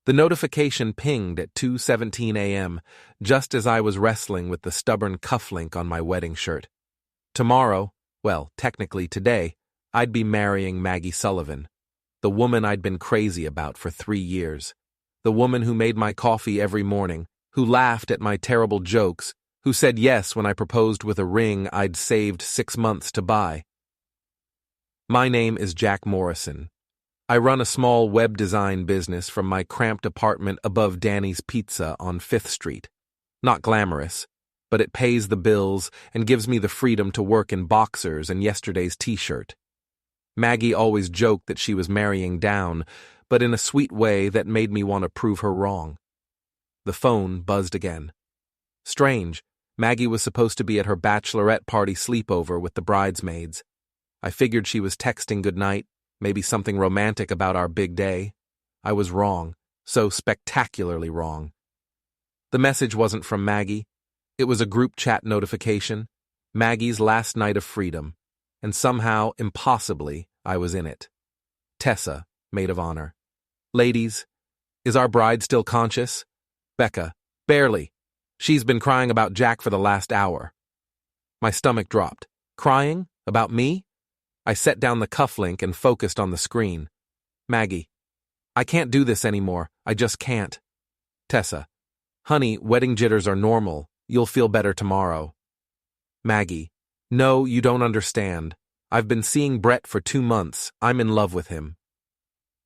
The notification pinged at 2:17 a.m., just as I was wrestling with the stubborn cufflink on my wedding shirt. Tomorrow, well, technically today, I'd be marrying Maggie Sullivan, the woman I'd been crazy about for 3 years, the woman who made my coffee every morning, who laughed at my terrible jokes, who said yes when I proposed with a ring I'd saved 6 months to buy. My name is Jack Morrison. I run a small web design business from my cramped apartment above Danny's Pizza on 5th Street. Not glamorous, but it pays the bills and gives me the freedom to work in boxers and yesterday's t-shirt. Maggie always joked that she was marrying down, but in a sweet way that made me want to prove her wrong. The phone buzzed again. Strange, Maggie was supposed to be at her bachelorette party sleepover with the bridesmaids. I figured she was texting goodnight, maybe something romantic about our big day. I was wrong, so spectacularly wrong. The message wasn't from Maggie. It was a group chat notification, Maggie's last night of freedom, and somehow, impossibly, I was in it. Tessa, maid of honor. Ladies, is our bride still conscious? Becca, barely. She's been crying about Jack for the last hour. My stomach dropped. Crying? About me? I set down the cufflink and focused on the screen. Maggie, I can't do this anymore. I just can't. Tessa, honey, wedding jitters are normal. You'll feel better tomorrow. Maggie, no, you don't understand. I've been seeing Brett for 2 months. I'm in love with him.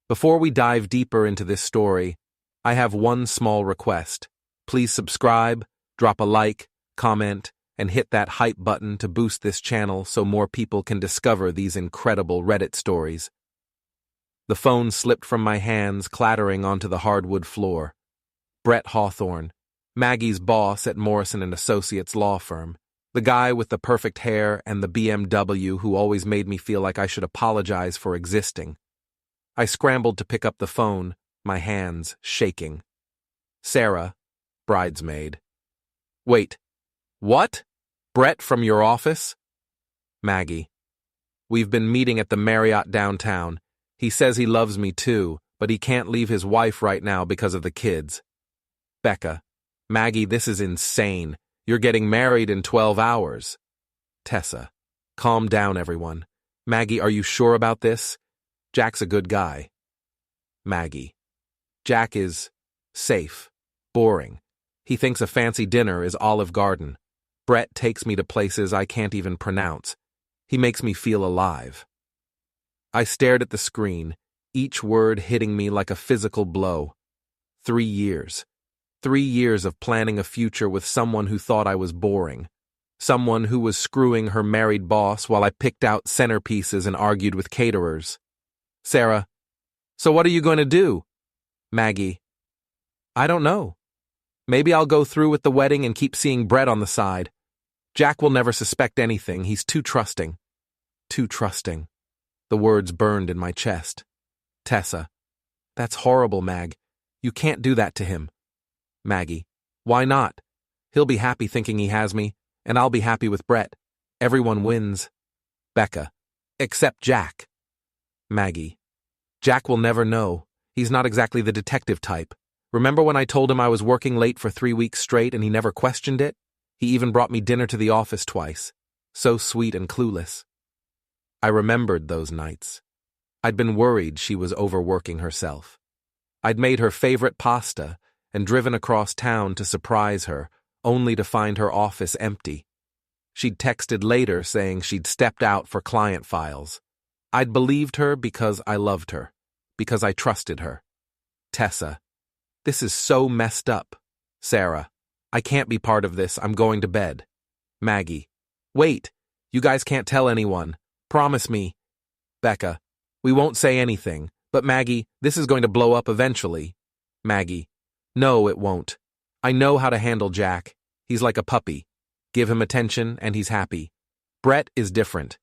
Before we dive deeper into this story, I have one small request. Please subscribe, drop a like, comment, and hit that hype button to boost this channel so more people can discover these incredible Reddit stories. The phone slipped from my hands, clattering onto the hardwood floor. Brett Hawthorne, Maggie's boss at Morrison & Associates law firm, the guy with the perfect hair and the BMW who always made me feel like I should apologize for existing. I scrambled to pick up the phone, my hands shaking. Sarah, bridesmaid. Wait, what? Brett from your office? Maggie. We've been meeting at the Marriott downtown. He says he loves me too, but he can't leave his wife right now because of the kids. Becca. Maggie, this is insane. You're getting married in 12 hours. Tessa. Calm down, everyone. Maggie, are you sure about this? Jack's a good guy. Maggie. Jack is safe, boring. He thinks a fancy dinner is Olive Garden. Brett takes me to places I can't even pronounce. He makes me feel alive. I stared at the screen, each word hitting me like a physical blow. 3 years. 3 years of planning a future with someone who thought I was boring. Someone who was screwing her married boss while I picked out centerpieces and argued with caterers. Sarah. So what are you going to do? Maggie. I don't know. Maybe I'll go through with the wedding and keep seeing Brett on the side. Jack will never suspect anything. He's too trusting. Too trusting. The words burned in my chest. Tessa. That's horrible, Mag. You can't do that to him. Maggie. Why not? He'll be happy thinking he has me, and I'll be happy with Brett. Everyone wins. Becca. Except Jack. Maggie. Jack will never know. He's not exactly the detective type. Remember when I told him I was working late for 3 weeks straight and he never questioned it? He even brought me dinner to the office twice. So sweet and clueless. I remembered those nights. I'd been worried she was overworking herself. I'd made her favorite pasta and driven across town to surprise her, only to find her office empty. She'd texted later saying she'd stepped out for client files. I'd believed her because I loved her, because I trusted her. Tessa. This is so messed up. Sarah. I can't be part of this. I'm going to bed. Maggie. Wait. You guys can't tell anyone. Promise me. Becca. We won't say anything. But Maggie, this is going to blow up eventually. Maggie. No, it won't. I know how to handle Jack. He's like a puppy. Give him attention and he's happy. Brett is different.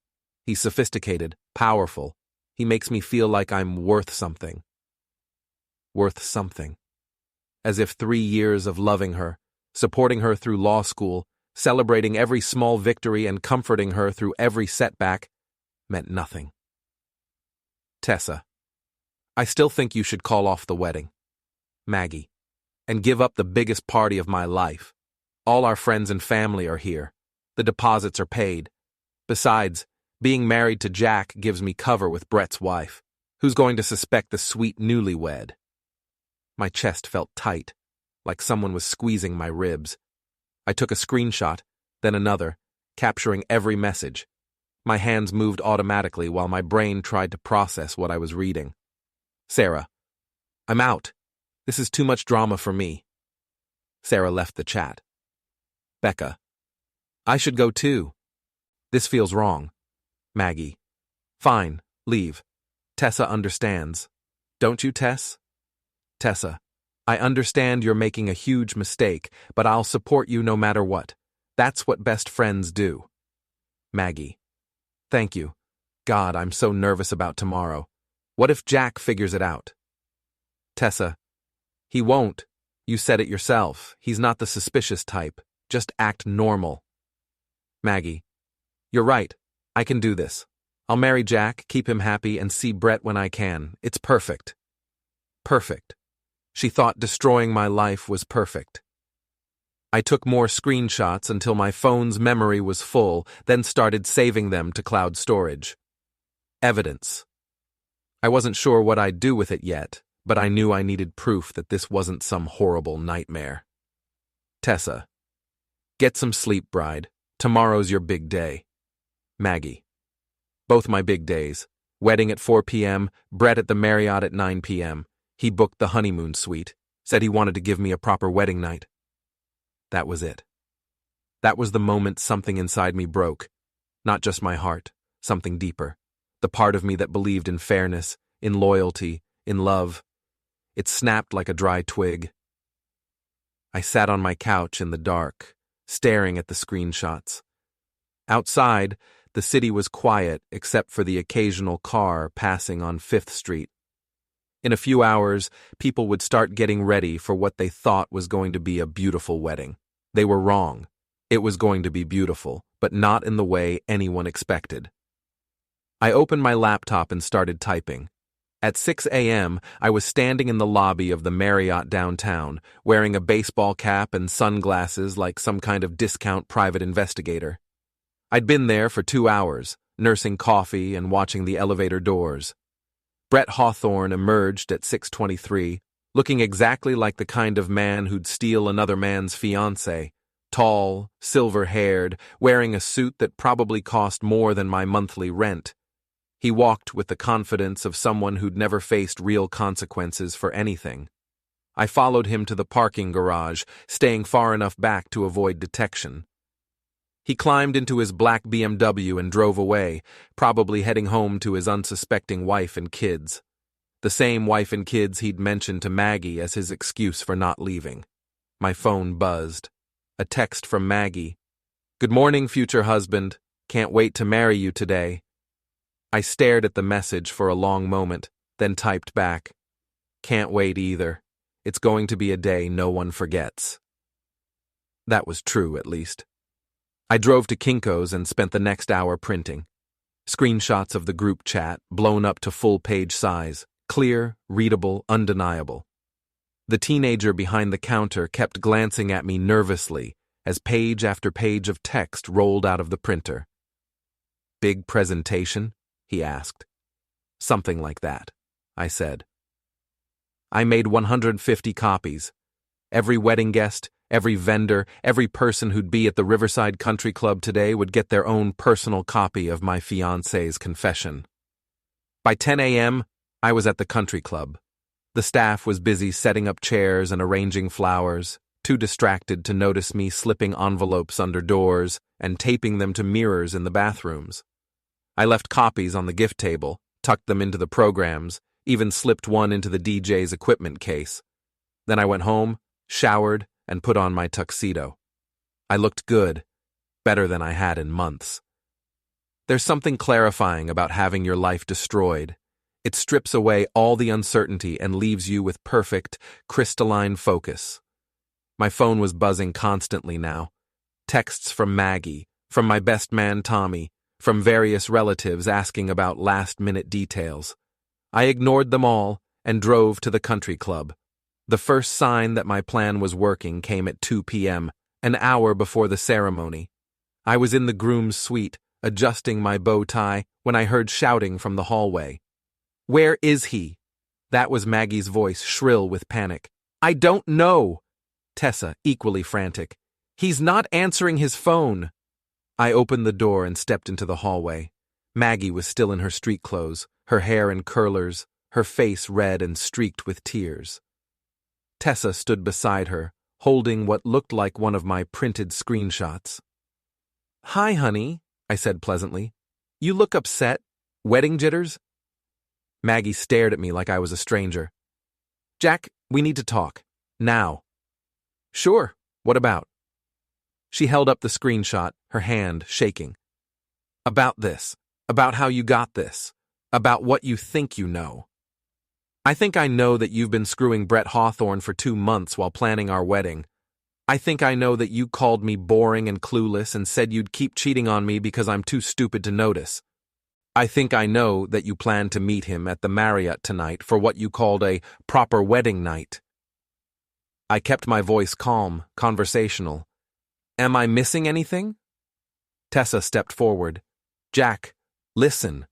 He's sophisticated, powerful. He makes me feel like I'm worth something. Worth something. As if 3 years of loving her, supporting her through law school, celebrating every small victory and comforting her through every setback, meant nothing. Tessa. I still think you should call off the wedding. Maggie, and give up the biggest party of my life. All our friends and family are here. The deposits are paid. Besides, being married to Jack gives me cover with Brett's wife. Who's going to suspect the sweet newlywed? My chest felt tight, like someone was squeezing my ribs. I took a screenshot, then another, capturing every message. My hands moved automatically while my brain tried to process what I was reading. Sarah, I'm out. This is too much drama for me. Sarah left the chat. Becca, I should go too. This feels wrong. Maggie, fine, leave. Tessa understands. Don't you, Tess? Tessa, I understand you're making a huge mistake, but I'll support you no matter what. That's what best friends do. Maggie, thank you. God, I'm so nervous about tomorrow. What if Jack figures it out? Tessa, he won't. You said it yourself. He's not the suspicious type. Just act normal. Maggie, you're right. I can do this. I'll marry Jack, keep him happy, and see Brett when I can. It's perfect. Perfect. She thought destroying my life was perfect. I took more screenshots until my phone's memory was full, then started saving them to cloud storage. Evidence. I wasn't sure what I'd do with it yet, but I knew I needed proof that this wasn't some horrible nightmare. Tessa, get some sleep, bride. Tomorrow's your big day. Maggie, both my big days. Wedding at 4 p.m., Brett at the Marriott at 9 p.m. He booked the honeymoon suite, said he wanted to give me a proper wedding night. That was it. That was the moment something inside me broke. Not just my heart, something deeper. The part of me that believed in fairness, in loyalty, in love. It snapped like a dry twig. I sat on my couch in the dark, staring at the screenshots. Outside, the city was quiet except for the occasional car passing on 5th Street. In a few hours, people would start getting ready for what they thought was going to be a beautiful wedding. They were wrong. It was going to be beautiful, but not in the way anyone expected. I opened my laptop and started typing. At 6 a.m., I was standing in the lobby of the Marriott downtown, wearing a baseball cap and sunglasses like some kind of discount private investigator. I'd been there for 2 hours, nursing coffee and watching the elevator doors. Brett Hawthorne emerged at 6:23, looking exactly like the kind of man who'd steal another man's fiancée, tall, silver-haired, wearing a suit that probably cost more than my monthly rent. He walked with the confidence of someone who'd never faced real consequences for anything. I followed him to the parking garage, staying far enough back to avoid detection. He climbed into his black BMW and drove away, probably heading home to his unsuspecting wife and kids. The same wife and kids he'd mentioned to Maggie as his excuse for not leaving. My phone buzzed. A text from Maggie. "Good morning, future husband. Can't wait to marry you today." I stared at the message for a long moment, then typed back. "Can't wait either. It's going to be a day no one forgets." That was true, at least. I drove to Kinko's and spent the next hour printing. Screenshots of the group chat, blown up to full page size, clear, readable, undeniable. The teenager behind the counter kept glancing at me nervously as page after page of text rolled out of the printer. "Big presentation?" he asked. "Something like that," I said. I made 150 copies. Every wedding guest, every vendor, every person who'd be at the Riverside Country Club today would get their own personal copy of my fiancé's confession. By 10 a.m., I was at the country club. The staff was busy setting up chairs and arranging flowers, too distracted to notice me slipping envelopes under doors and taping them to mirrors in the bathrooms. I left copies on the gift table, tucked them into the programs, even slipped one into the DJ's equipment case. Then I went home, showered, and put on my tuxedo. I looked good, better than I had in months. There's something clarifying about having your life destroyed. It strips away all the uncertainty and leaves you with perfect, crystalline focus. My phone was buzzing constantly now. Texts from Maggie, from my best man Tommy, from various relatives asking about last-minute details. I ignored them all and drove to the country club. The first sign that my plan was working came at 2 p.m., an hour before the ceremony. I was in the groom's suite, adjusting my bow tie, when I heard shouting from the hallway. "Where is he?" That was Maggie's voice, shrill with panic. "I don't know." Tessa, equally frantic. "He's not answering his phone." I opened the door and stepped into the hallway. Maggie was still in her street clothes, her hair in curlers, her face red and streaked with tears. Tessa stood beside her, holding what looked like one of my printed screenshots. "Hi, honey," I said pleasantly. "You look upset. Wedding jitters?" Maggie stared at me like I was a stranger. "Jack, we need to talk. Now." "Sure. What about?" She held up the screenshot, her hand shaking. "About this. About how you got this. About what you think you know. I think I know that you've been screwing Brett Hawthorne for 2 months while planning our wedding. I think I know that you called me boring and clueless and said you'd keep cheating on me because I'm too stupid to notice. I think I know that you plan to meet him at the Marriott tonight for what you called a proper wedding night." I kept my voice calm, conversational. "Am I missing anything?" Tessa stepped forward. "Jack, listen."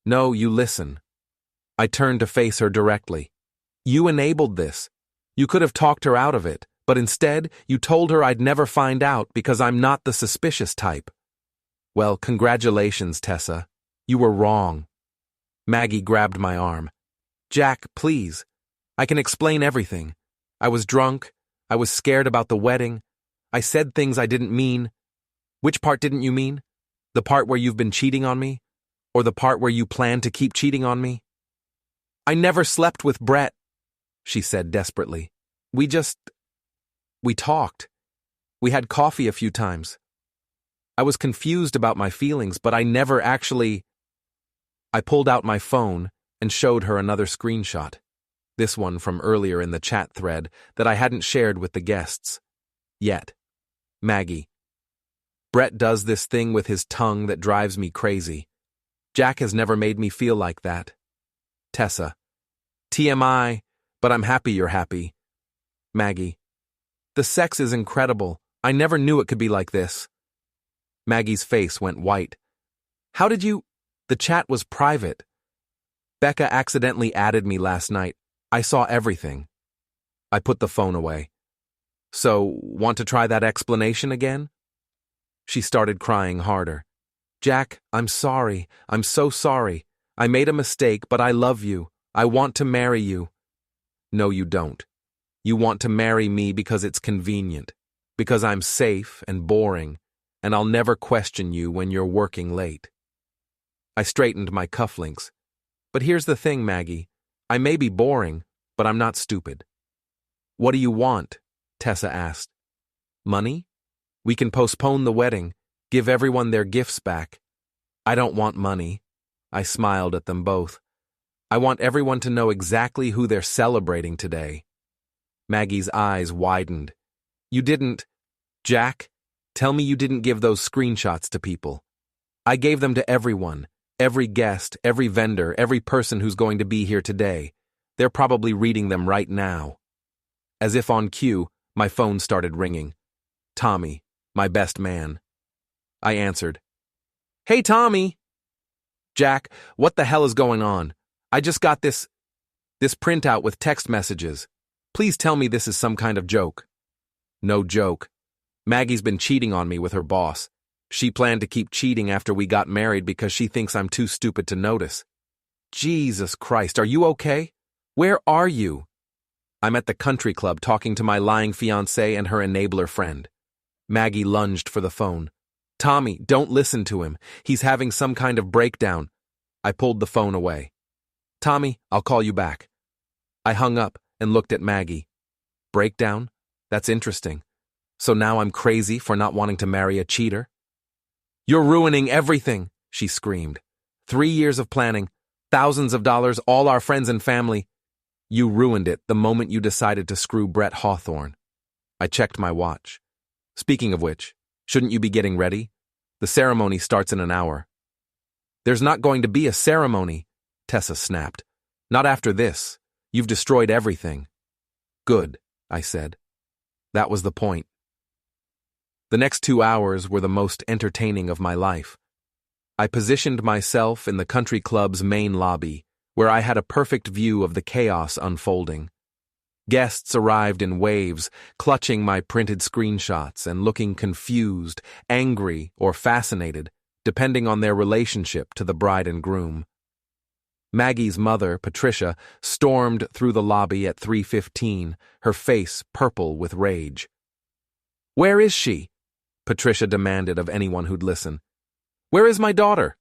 "No, you listen." I turned to face her directly. "You enabled this. You could have talked her out of it, but instead you told her I'd never find out because I'm not the suspicious type." "Well, congratulations, Tessa. You were wrong." Maggie grabbed my arm. "Jack, please. I can explain everything. I was drunk. I was scared about the wedding. I said things I didn't mean." "Which part didn't you mean? The part where you've been cheating on me? Or the part where you plan to keep cheating on me?" "I never slept with Brett," she said desperately. We talked. We had coffee a few times. I was confused about my feelings, but I never actually..." I pulled out my phone and showed her another screenshot. This one from earlier in the chat thread that I hadn't shared with the guests. Yet. Maggie. "Brett does this thing with his tongue that drives me crazy. Jack has never made me feel like that." Tessa. "TMI, but I'm happy you're happy." Maggie. "The sex is incredible. I never knew it could be like this." Maggie's face went white. "How did you..." "The chat was private. Becca accidentally added me last night. I saw everything." I put the phone away. "So, want to try that explanation again?" She started crying harder. "Jack, I'm sorry. I'm so sorry. I made a mistake, but I love you. I want to marry you." "No, you don't. You want to marry me because it's convenient, because I'm safe and boring, and I'll never question you when you're working late." I straightened my cufflinks. "But here's the thing, Maggie. I may be boring, but I'm not stupid." "What do you want?" Tessa asked. "Money? We can postpone the wedding, give everyone their gifts back." "I don't want money." I smiled at them both. "I want everyone to know exactly who they're celebrating today." Maggie's eyes widened. "You didn't..." "Jack, tell me you didn't give those screenshots to people." "I gave them to everyone. Every guest, every vendor, every person who's going to be here today. They're probably reading them right now." As if on cue, my phone started ringing. Tommy, my best man. I answered. "Hey, Tommy!" "Jack, what the hell is going on? I just got this printout with text messages. Please tell me this is some kind of joke." "No joke. Maggie's been cheating on me with her boss. She planned to keep cheating after we got married because she thinks I'm too stupid to notice." "Jesus Christ, are you okay? Where are you?" "I'm at the country club talking to my lying fiancée and her enabler friend." Maggie lunged for the phone. "Tommy, don't listen to him. He's having some kind of breakdown." I pulled the phone away. "Tommy, I'll call you back." I hung up and looked at Maggie. "Breakdown? That's interesting. So now I'm crazy for not wanting to marry a cheater?" "You're ruining everything," she screamed. 3 years of planning, thousands of dollars, all our friends and family. You ruined it the moment you decided to screw Brett Hawthorne." I checked my watch. "Speaking of which, shouldn't you be getting ready? The ceremony starts in an hour." "There's not going to be a ceremony," Tessa snapped. "Not after this. You've destroyed everything." Good, I said. That was the point. The next 2 hours were the most entertaining of my life. I positioned myself in the country club's main lobby, where I had a perfect view of the chaos unfolding. Guests arrived in waves, clutching my printed screenshots and looking confused, angry, or fascinated, depending on their relationship to the bride and groom. Maggie's mother, Patricia, stormed through the lobby at 3:15, her face purple with rage. "Where is she?" Patricia demanded of anyone who'd listen. "Where is my daughter?"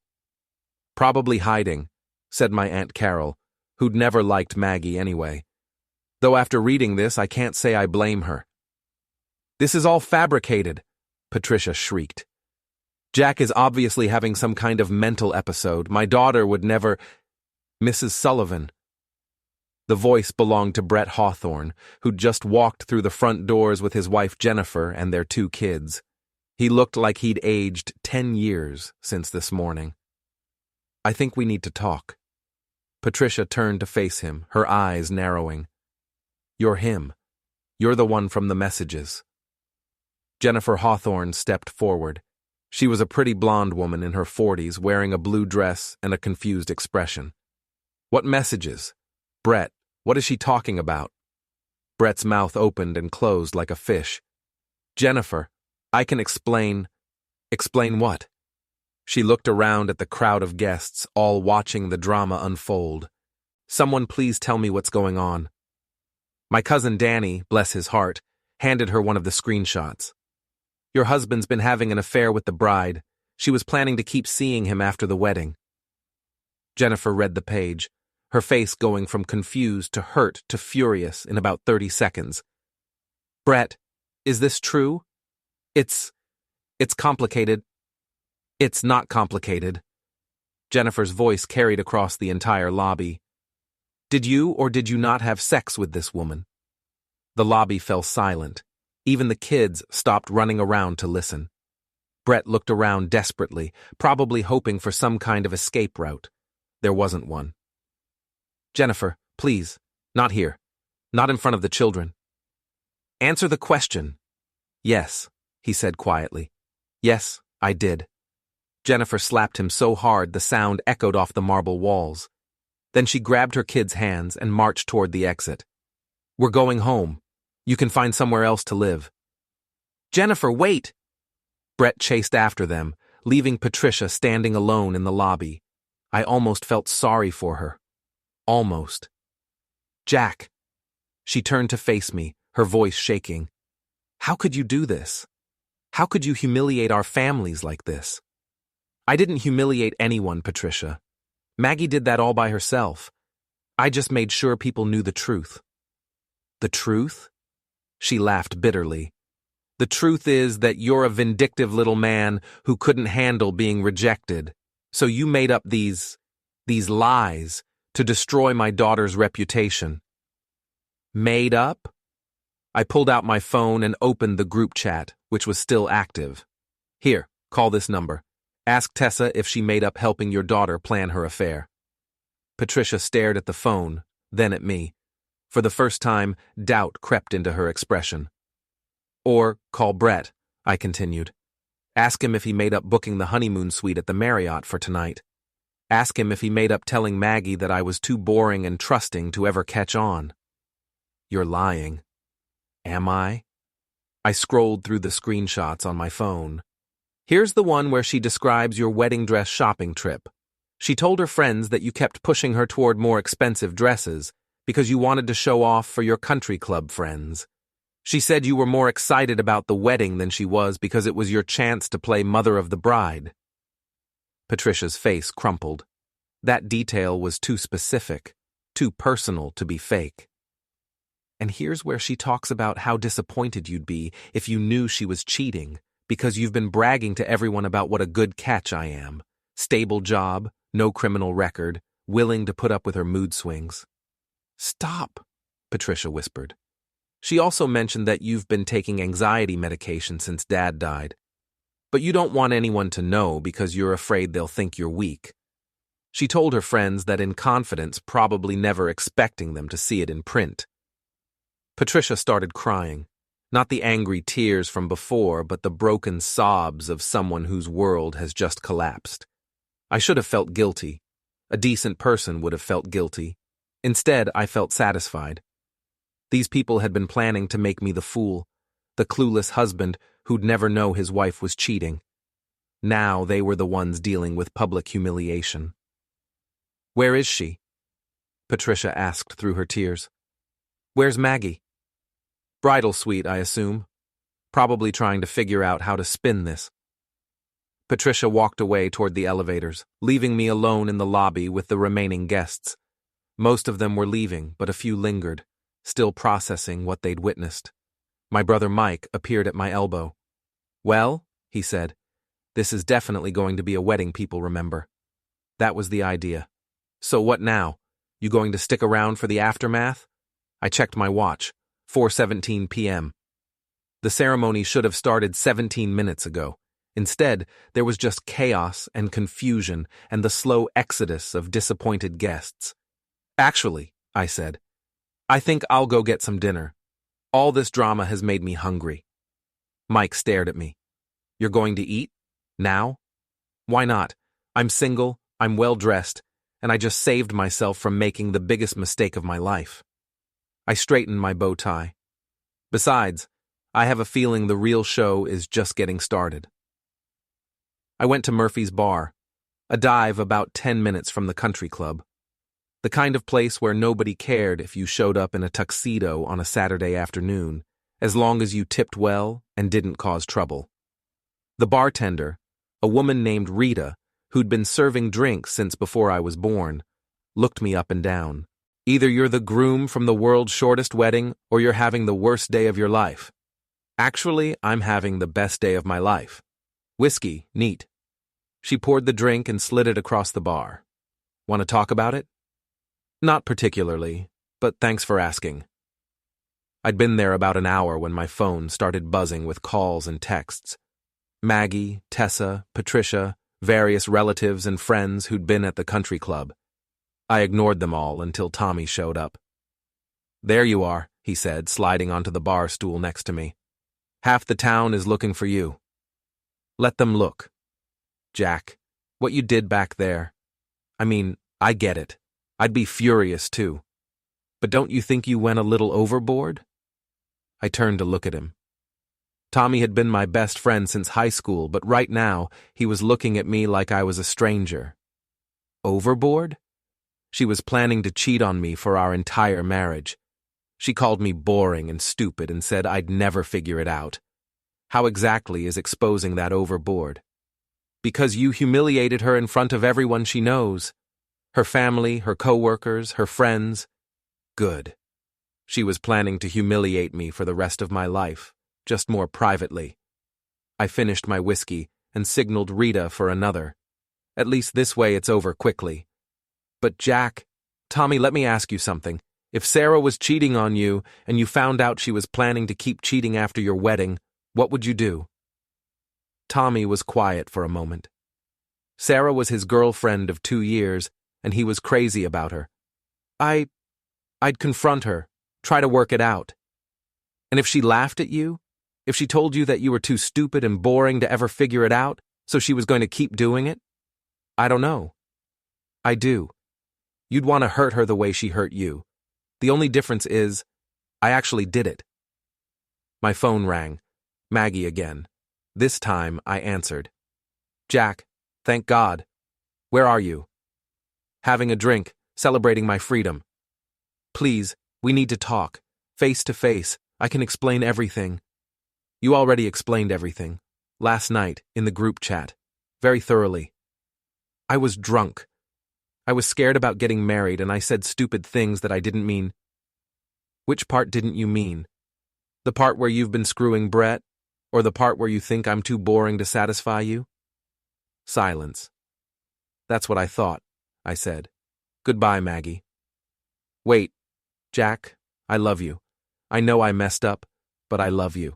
"Probably hiding," said my Aunt Carol, who'd never liked Maggie anyway. Though after reading this, I can't say I blame her. "This is all fabricated," Patricia shrieked. "Jack is obviously having some kind of mental episode. My daughter would never—" "Mrs. Sullivan." The voice belonged to Brett Hawthorne, who'd just walked through the front doors with his wife Jennifer and their 2 kids. He looked like he'd aged 10 years since this morning. "I think we need to talk." Patricia turned to face him, her eyes narrowing. "You're him. You're the one from the messages." Jennifer Hawthorne stepped forward. She was a pretty blonde woman in her 40s, wearing a blue dress and a confused expression. "What messages? Brett, what is she talking about?" Brett's mouth opened and closed like a fish. "Jennifer, I can explain." "Explain what?" She looked around at the crowd of guests, all watching the drama unfold. "Someone please tell me what's going on." My cousin Danny, bless his heart, handed her one of the screenshots. "Your husband's been having an affair with the bride. She was planning to keep seeing him after the wedding." Jennifer read the page, her face going from confused to hurt to furious in about 30 seconds. "Brett, is this true? It's complicated." "It's not complicated." Jennifer's voice carried across the entire lobby. "Did you or did you not have sex with this woman?" The lobby fell silent. Even the kids stopped running around to listen. Brett looked around desperately, probably hoping for some kind of escape route. There wasn't one. "Jennifer, please, not here. Not in front of the children." "Answer the question." "Yes," he said quietly. "Yes, I did." Jennifer slapped him so hard the sound echoed off the marble walls. Then she grabbed her kids' hands and marched toward the exit. "We're going home. You can find somewhere else to live." "Jennifer, wait!" Brett chased after them, leaving Patricia standing alone in the lobby. I almost felt sorry for her. Almost. "Jack." She turned to face me, her voice shaking. "How could you do this? How could you humiliate our families like this?" "I didn't humiliate anyone, Patricia. Maggie did that all by herself. I just made sure people knew the truth." "The truth?" She laughed bitterly. "The truth is that you're a vindictive little man who couldn't handle being rejected, so you made up these lies to destroy my daughter's reputation." "Made up?" I pulled out my phone and opened the group chat, which was still active. "Here, call this number. Ask Tessa if she made up helping your daughter plan her affair." Patricia stared at the phone, then at me. For the first time, doubt crept into her expression. "Or call Brett," I continued. "Ask him if he made up booking the honeymoon suite at the Marriott for tonight. Ask him if he made up telling Maggie that I was too boring and trusting to ever catch on." "You're lying." "Am I?" I scrolled through the screenshots on my phone. "Here's the one where she describes your wedding dress shopping trip. She told her friends that you kept pushing her toward more expensive dresses because you wanted to show off for your country club friends. She said you were more excited about the wedding than she was because it was your chance to play mother of the bride." Patricia's face crumpled. That detail was too specific, too personal to be fake. "And here's where she talks about how disappointed you'd be if you knew she was cheating, because you've been bragging to everyone about what a good catch I am. Stable job, no criminal record, willing to put up with her mood swings." "Stop," Patricia whispered. "She also mentioned that you've been taking anxiety medication since Dad died. But you don't want anyone to know because you're afraid they'll think you're weak. She told her friends that in confidence, probably never expecting them to see it in print." Patricia started crying. Not the angry tears from before, but the broken sobs of someone whose world has just collapsed. I should have felt guilty. A decent person would have felt guilty. Instead, I felt satisfied. These people had been planning to make me the fool, the clueless husband who'd never know his wife was cheating. Now they were the ones dealing with public humiliation. "Where is she?" Patricia asked through her tears. "Where's Maggie?" "Bridal suite, I assume. Probably trying to figure out how to spin this." Patricia walked away toward the elevators, leaving me alone in the lobby with the remaining guests. Most of them were leaving, but a few lingered, still processing what they'd witnessed. My brother Mike appeared at my elbow. "Well," he said, "this is definitely going to be a wedding people remember." That was the idea. "So what now? You going to stick around for the aftermath?" I checked my watch. 4:17 p.m. The ceremony should have started 17 minutes ago. Instead, there was just chaos and confusion and the slow exodus of disappointed guests. "Actually," I said, "I think I'll go get some dinner. All this drama has made me hungry." Mike stared at me. "You're going to eat? Now?" "Why not? I'm single, I'm well-dressed, and I just saved myself from making the biggest mistake of my life." I straightened my bow tie. "Besides, I have a feeling the real show is just getting started." I went to Murphy's Bar, a dive about 10 minutes from the country club. The kind of place where nobody cared if you showed up in a tuxedo on a Saturday afternoon, as long as you tipped well and didn't cause trouble. The bartender, a woman named Rita, who'd been serving drinks since before I was born, looked me up and down. "Either you're the groom from the world's shortest wedding, or you're having the worst day of your life." "Actually, I'm having the best day of my life. Whiskey, neat." She poured the drink and slid it across the bar. "Want to talk about it?" "Not particularly, but thanks for asking." I'd been there about an hour when my phone started buzzing with calls and texts. Maggie, Tessa, Patricia, various relatives and friends who'd been at the country club. I ignored them all until Tommy showed up. "There you are," he said, sliding onto the bar stool next to me. "Half the town is looking for you." "Let them look. Jack, what you did back there. I mean, I get it. I'd be furious too. But don't you think you went a little overboard?" I turned to look at him. Tommy had been my best friend since high school, but right now he was looking at me like I was a stranger. Overboard? She was planning to cheat on me for our entire marriage. She called me boring and stupid and said I'd never figure it out. How exactly is exposing that overboard? Because you humiliated her in front of everyone she knows. Her family, her coworkers, her friends. Good. She was planning to humiliate me for the rest of my life, just more privately. I finished my whiskey and signaled Rita for another. At least this way it's over quickly. "But Jack, Tommy, let me ask you something. If Sarah was cheating on you and you found out she was planning to keep cheating after your wedding, what would you do?" Tommy was quiet for a moment. Sarah was his girlfriend of 2 years, and he was crazy about her. I'd confront her, try to work it out. And if she laughed at you? If she told you that you were too stupid and boring to ever figure it out, so she was going to keep doing it? I don't know. I do. You'd want to hurt her the way she hurt you. The only difference is, I actually did it. My phone rang. Maggie again. This time, I answered. "Jack, thank God. Where are you?" "Having a drink, celebrating my freedom." "Please, we need to talk. Face to face. I can explain everything." "You already explained everything. Last night, in the group chat. Very thoroughly." I was drunk. I was scared about getting married and I said stupid things that I didn't mean. "Which part didn't you mean? The part where you've been screwing Brett? Or the part where you think I'm too boring to satisfy you?" Silence. "That's what I thought," I said. "Goodbye, Maggie." "Wait, Jack, I love you. I know I messed up, but I love you.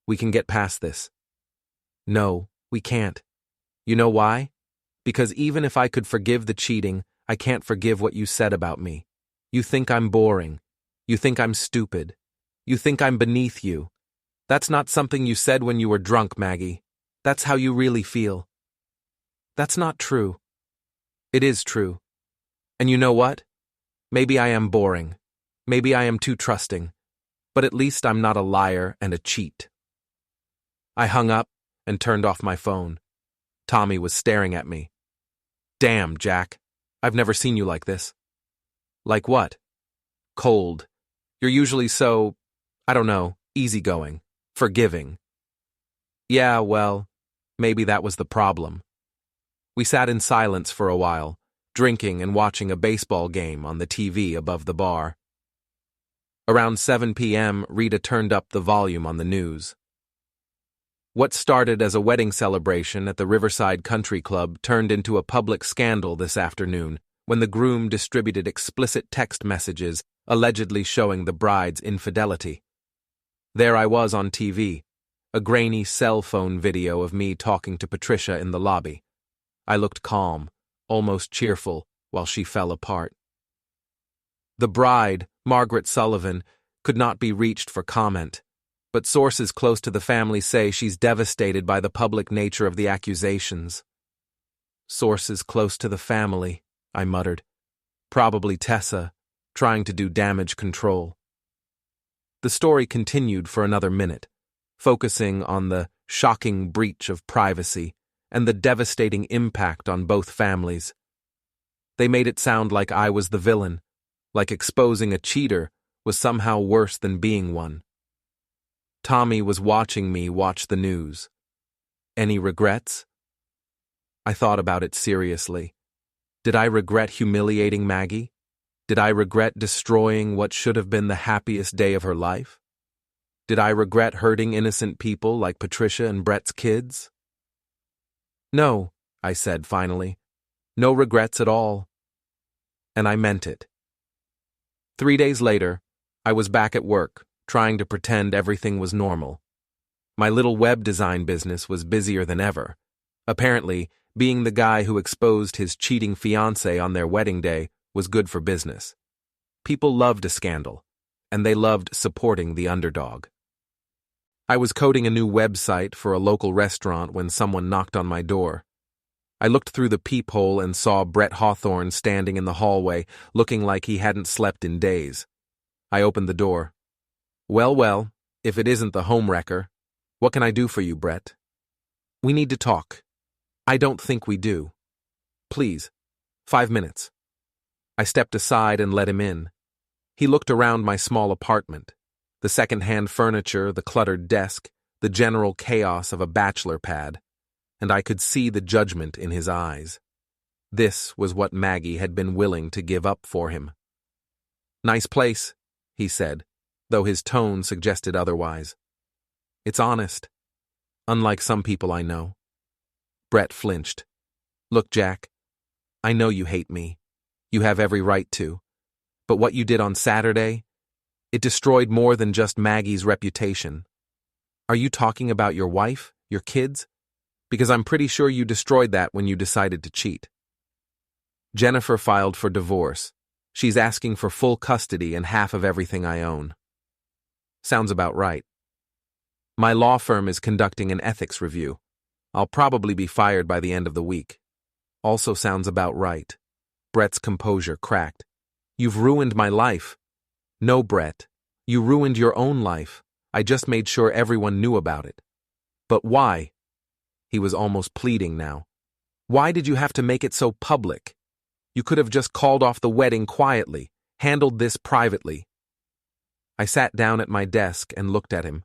We can get past this." "No, we can't. You know why? Because even if I could forgive the cheating, I can't forgive what you said about me. You think I'm boring. You think I'm stupid. You think I'm beneath you. That's not something you said when you were drunk, Maggie. That's how you really feel. That's not true. It is true. And you know what? Maybe I am boring. Maybe I am too trusting. But at least I'm not a liar and a cheat. I hung up and turned off my phone. Tommy was staring at me. Damn, Jack. I've never seen you like this. Like what? Cold. You're usually so, I don't know, easygoing, forgiving. Yeah, well, maybe that was the problem. We sat in silence for a while, drinking and watching a baseball game on the TV above the bar. Around 7 p.m., Rita turned up the volume on the news. What started as a wedding celebration at the Riverside Country Club turned into a public scandal this afternoon when the groom distributed explicit text messages allegedly showing the bride's infidelity. There I was on TV, a grainy cell phone video of me talking to Patricia in the lobby. I looked calm, almost cheerful, while she fell apart. The bride, Margaret Sullivan, could not be reached for comment, but sources close to the family say she's devastated by the public nature of the accusations. Sources close to the family, I muttered. Probably Tessa, trying to do damage control. The story continued for another minute, focusing on the shocking breach of privacy and the devastating impact on both families. They made it sound like I was the villain, like exposing a cheater was somehow worse than being one. Tommy was watching me watch the news. Any regrets? I thought about it seriously. Did I regret humiliating Maggie? Did I regret destroying what should have been the happiest day of her life? Did I regret hurting innocent people like Patricia and Brett's kids? No, I said finally. No regrets at all. And I meant it. 3 days later, I was back at work, trying to pretend everything was normal. My little web design business was busier than ever. Apparently, being the guy who exposed his cheating fiancé on their wedding day was good for business. People loved a scandal, and they loved supporting the underdog. I was coding a new website for a local restaurant when someone knocked on my door. I looked through the peephole and saw Brett Hawthorne standing in the hallway, looking like he hadn't slept in days. I opened the door. Well, if it isn't the homewrecker, what can I do for you, Brett? We need to talk. I don't think we do. Please, 5 minutes. I stepped aside and let him in. He looked around my small apartment, the second-hand furniture, the cluttered desk, the general chaos of a bachelor pad, and I could see the judgment in his eyes. This was what Maggie had been willing to give up for him. Nice place, he said, though his tone suggested otherwise. It's honest, unlike some people I know. Brett flinched. Look, Jack, I know you hate me. You have every right to. But what you did on Saturday, it destroyed more than just Maggie's reputation. Are you talking about your wife, your kids? Because I'm pretty sure you destroyed that when you decided to cheat. Jennifer filed for divorce. She's asking for full custody and half of everything I own. Sounds about right. My law firm is conducting an ethics review. I'll probably be fired by the end of the week. Also sounds about right. Brett's composure cracked. You've ruined my life. No, Brett. You ruined your own life. I just made sure everyone knew about it. But why? He was almost pleading now. Why did you have to make it so public? You could have just called off the wedding quietly, handled this privately. I sat down at my desk and looked at him.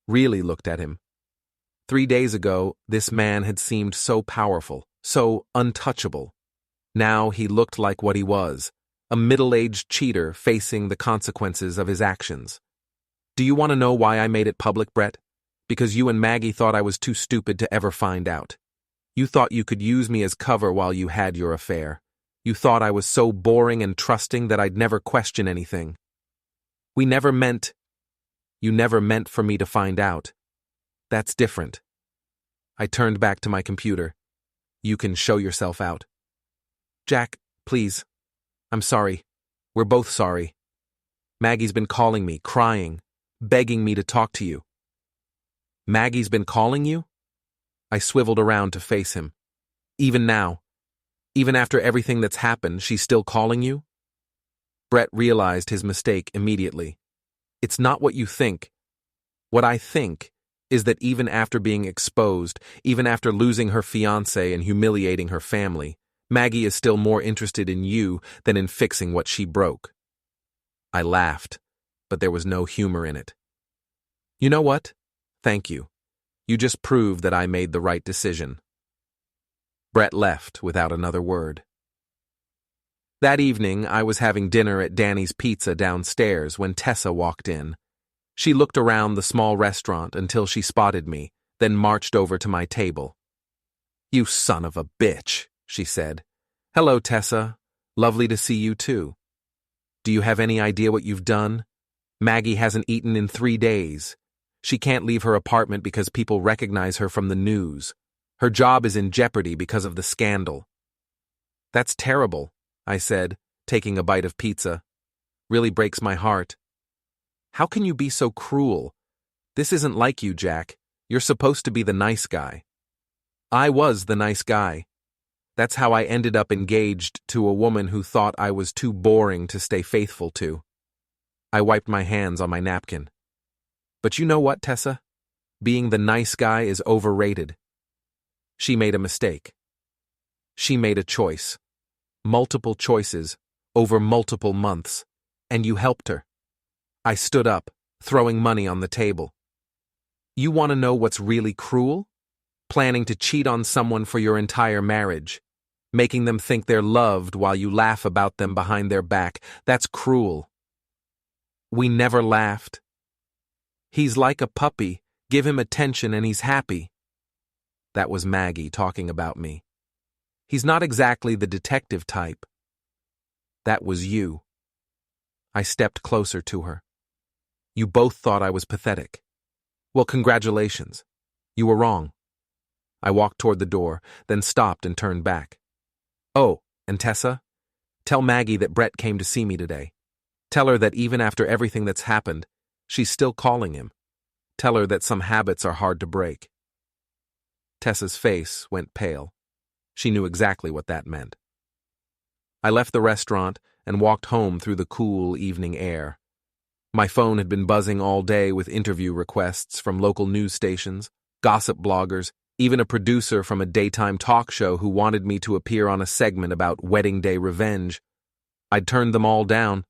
Really looked at him. 3 days ago, this man had seemed so powerful, so untouchable. Now he looked like what he was, a middle-aged cheater facing the consequences of his actions. Do you want to know why I made it public, Brett? Because you and Maggie thought I was too stupid to ever find out. You thought you could use me as cover while you had your affair. You thought I was so boring and trusting that I'd never question anything. You never meant for me to find out. That's different. I turned back to my computer. You can show yourself out. Jack, please. I'm sorry. We're both sorry. Maggie's been calling me, crying. begging me to talk to you. Maggie's been calling you? I swiveled around to face him. Even now, even after everything that's happened, she's still calling you? Brett realized his mistake immediately. It's not what you think. What I think is that even after being exposed, even after losing her fiancé and humiliating her family, Maggie is still more interested in you than in fixing what she broke. I laughed, but there was no humor in it. You know what? Thank you. You just proved that I made the right decision. Brett left without another word. That evening, I was having dinner at Danny's Pizza downstairs when Tessa walked in. She looked around the small restaurant until she spotted me, then marched over to my table. You son of a bitch, she said. Hello, Tessa. Lovely to see you too. Do you have any idea what you've done? Maggie hasn't eaten in 3 days. She can't leave her apartment because people recognize her from the news. Her job is in jeopardy because of the scandal. That's terrible, I said, taking a bite of pizza. Really breaks my heart. How can you be so cruel? This isn't like you, Jack. You're supposed to be the nice guy. I was the nice guy. That's how I ended up engaged to a woman who thought I was too boring to stay faithful to. I wiped my hands on my napkin. But you know what, Tessa? Being the nice guy is overrated. She made a mistake. She made a choice. Multiple choices, over multiple months, and you helped her. I stood up, throwing money on the table. You want to know what's really cruel? Planning to cheat on someone for your entire marriage. Making them think they're loved while you laugh about them behind their back. That's cruel. We never laughed. He's like a puppy. Give him attention and he's happy. That was Maggie talking about me. He's not exactly the detective type. That was you. I stepped closer to her. You both thought I was pathetic. Well, congratulations. You were wrong. I walked toward the door, then stopped and turned back. Oh, and Tessa? Tell Maggie that Brett came to see me today. Tell her that even after everything that's happened, she's still calling him. Tell her that some habits are hard to break. Tessa's face went pale. She knew exactly what that meant. I left the restaurant and walked home through the cool evening air. My phone had been buzzing all day with interview requests from local news stations, gossip bloggers, even a producer from a daytime talk show who wanted me to appear on a segment about wedding day revenge. I'd turned them all down.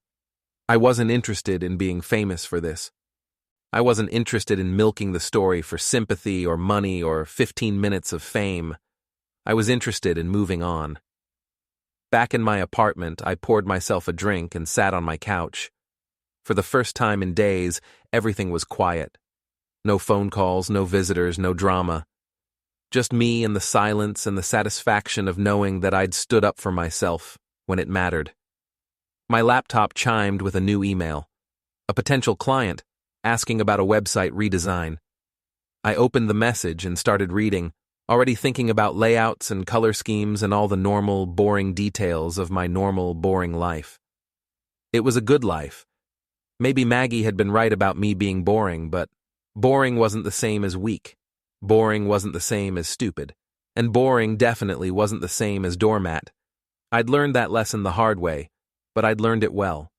I wasn't interested in being famous for this. I wasn't interested in milking the story for sympathy or money or 15 minutes of fame. I was interested in moving on. Back in my apartment, I poured myself a drink and sat on my couch. For the first time in days, everything was quiet. No phone calls, no visitors, no drama. Just me and the silence and the satisfaction of knowing that I'd stood up for myself when it mattered. My laptop chimed with a new email. A potential client asking about a website redesign. I opened the message and started reading, already thinking about layouts and color schemes and all the normal, boring details of my normal, boring life. It was a good life. Maybe Maggie had been right about me being boring, but boring wasn't the same as weak. Boring wasn't the same as stupid. And boring definitely wasn't the same as doormat. I'd learned that lesson the hard way, but I'd learned it well.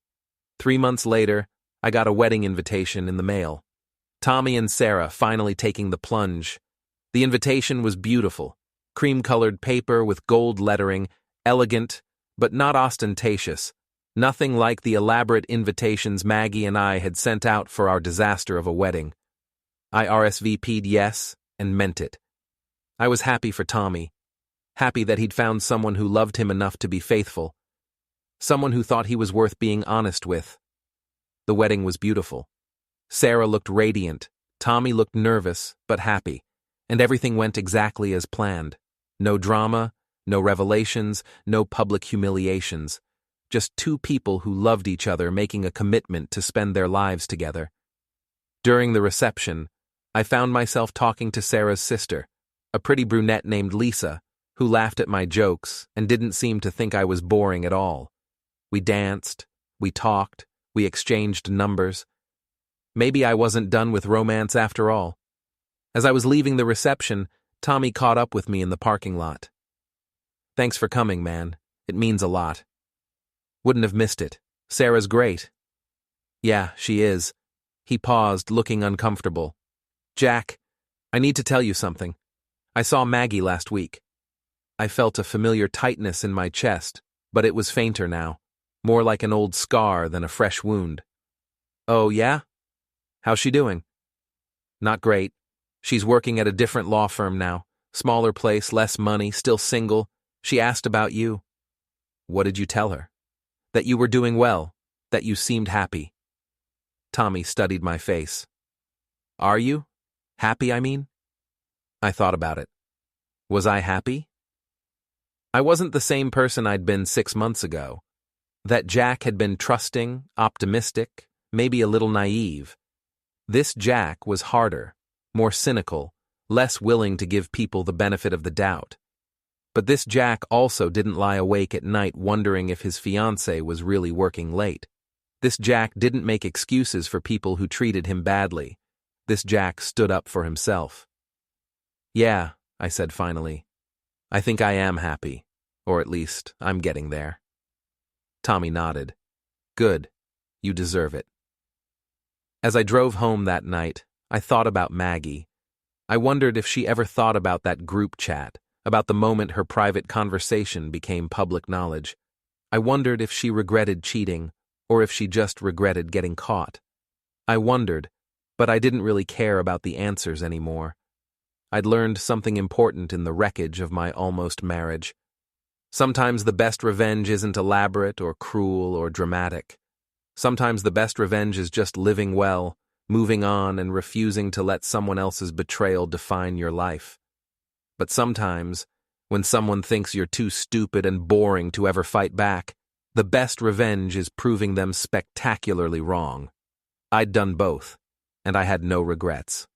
3 months later, I got a wedding invitation in the mail. Tommy and Sarah finally taking the plunge. The invitation was beautiful. Cream-colored paper with gold lettering, elegant, but not ostentatious. Nothing like the elaborate invitations Maggie and I had sent out for our disaster of a wedding. I RSVP'd yes and meant it. I was happy for Tommy. Happy that he'd found someone who loved him enough to be faithful. Someone who thought he was worth being honest with. The wedding was beautiful. Sarah looked radiant, Tommy looked nervous but happy, and everything went exactly as planned. No drama, no revelations, no public humiliations. Just two people who loved each other making a commitment to spend their lives together. During the reception, I found myself talking to Sarah's sister, a pretty brunette named Lisa, who laughed at my jokes and didn't seem to think I was boring at all. We danced, we talked, we exchanged numbers. Maybe I wasn't done with romance after all. As I was leaving the reception, Tommy caught up with me in the parking lot. "Thanks for coming, man. It means a lot." "Wouldn't have missed it. Sarah's great." "Yeah, she is." He paused, looking uncomfortable. "Jack, I need to tell you something. I saw Maggie last week." I felt a familiar tightness in my chest, but it was fainter now, more like an old scar than a fresh wound. "Oh, yeah? How's she doing?" "Not great. She's working at a different law firm now. Smaller place, less money, still single. She asked about you." "What did you tell her?" "That you were doing well, that you seemed happy." Tommy studied my face. "Are you? Happy, I mean?" I thought about it. Was I happy? I wasn't the same person I'd been 6 months ago. That Jack had been trusting, optimistic, maybe a little naive. This Jack was harder, more cynical, less willing to give people the benefit of the doubt. But this Jack also didn't lie awake at night wondering if his fiancée was really working late. This Jack didn't make excuses for people who treated him badly. This Jack stood up for himself. "Yeah," I said finally. "I think I am happy, or at least I'm getting there." Tommy nodded. "Good. You deserve it." As I drove home that night, I thought about Maggie. I wondered if she ever thought about that group chat, about the moment her private conversation became public knowledge. I wondered if she regretted cheating, or if she just regretted getting caught. I wondered, but I didn't really care about the answers anymore. I'd learned something important in the wreckage of my almost marriage. Sometimes the best revenge isn't elaborate or cruel or dramatic. Sometimes the best revenge is just living well, moving on, and refusing to let someone else's betrayal define your life. But sometimes, when someone thinks you're too stupid and boring to ever fight back, the best revenge is proving them spectacularly wrong. I'd done both, and I had no regrets.